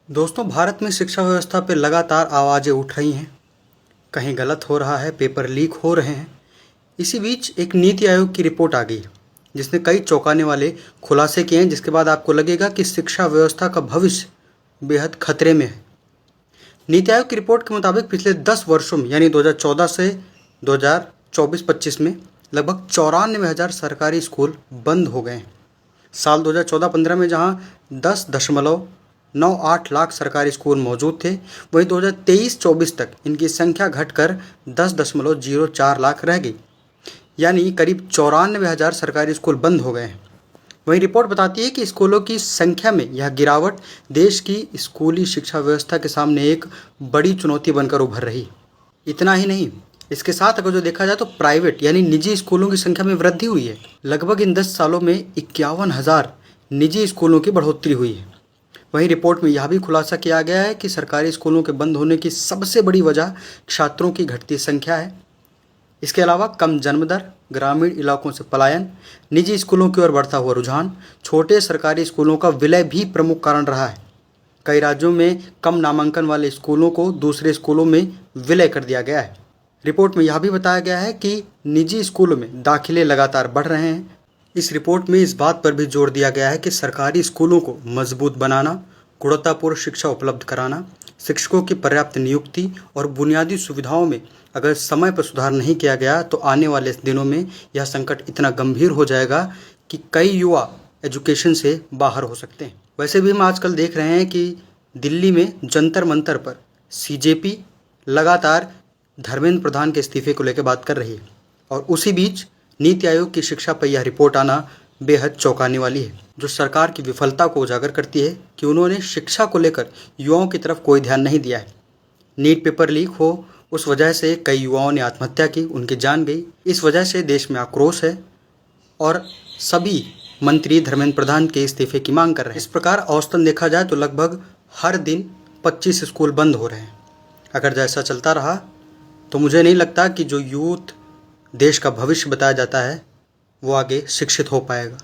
दोस्तों, भारत में शिक्षा व्यवस्था पे लगातार आवाज़ें उठ रही हैं। कहीं गलत हो रहा है, पेपर लीक हो रहे हैं। इसी बीच एक नीति आयोग की रिपोर्ट आ गई जिसने कई चौंकाने वाले खुलासे किए हैं, जिसके बाद आपको लगेगा कि शिक्षा व्यवस्था का भविष्य बेहद खतरे में है। नीति आयोग की रिपोर्ट के मुताबिक पिछले 10 वर्षों में यानी 2014 से 2024-25 में लगभग 94,000 सरकारी स्कूल बंद हो गए हैं। साल 2014-15 में जहां 10.98 लाख सरकारी स्कूल मौजूद थे, वहीं 2023-24 तक इनकी संख्या घटकर 10.04 लाख रह गई, यानी करीब 94,000 सरकारी स्कूल बंद हो गए हैं। वहीं रिपोर्ट बताती है कि स्कूलों की संख्या में यह गिरावट देश की स्कूली शिक्षा व्यवस्था के सामने एक बड़ी चुनौती बनकर उभर रही। इतना ही नहीं, इसके साथ अगर जो देखा जाए तो प्राइवेट यानी निजी स्कूलों की संख्या में वृद्धि हुई है। लगभग इन 10 सालों में 51,000 निजी स्कूलों की बढ़ोतरी हुई है। वहीं रिपोर्ट में यह भी खुलासा किया गया है कि सरकारी स्कूलों के बंद होने की सबसे बड़ी वजह छात्रों की घटती संख्या है। इसके अलावा कम जन्म दर, ग्रामीण इलाकों से पलायन, निजी स्कूलों की ओर बढ़ता हुआ रुझान, छोटे सरकारी स्कूलों का विलय भी प्रमुख कारण रहा है। कई राज्यों में कम नामांकन वाले स्कूलों को दूसरे स्कूलों में विलय कर दिया गया है। रिपोर्ट में यह भी बताया गया है कि निजी स्कूलों में दाखिले लगातार बढ़ रहे हैं। इस रिपोर्ट में इस बात पर भी जोर दिया गया है कि सरकारी स्कूलों को मजबूत बनाना, गुणवत्तापूर्ण शिक्षा उपलब्ध कराना, शिक्षकों की पर्याप्त नियुक्ति और बुनियादी सुविधाओं में अगर समय पर सुधार नहीं किया गया तो आने वाले दिनों में यह संकट इतना गंभीर हो जाएगा कि कई युवा एजुकेशन से बाहर हो सकते हैं। वैसे भी हम आजकल देख रहे हैं कि दिल्ली में जंतर मंतर पर सीजेपी लगातार धर्मेंद्र प्रधान के इस्तीफे को लेकर बात कर रही है, और उसी बीच नीति आयोग की शिक्षा पर यह रिपोर्ट आना बेहद चौंकाने वाली है, जो सरकार की विफलता को उजागर करती है कि उन्होंने शिक्षा को लेकर युवाओं की तरफ कोई ध्यान नहीं दिया है। नीट पेपर लीक हो, उस वजह से कई युवाओं ने आत्महत्या की, उनकी जान गई। इस वजह से देश में आक्रोश है और सभी मंत्री धर्मेंद्र प्रधान के इस्तीफे की मांग कर रहे हैं। इस प्रकार औसतन देखा जाए तो लगभग हर दिन 25 स्कूल बंद हो रहे हैं। अगर जैसा चलता रहा तो मुझे नहीं लगता कि जो यूथ देश का भविष्य बताया जाता है वो आगे शिक्षित हो पाएगा।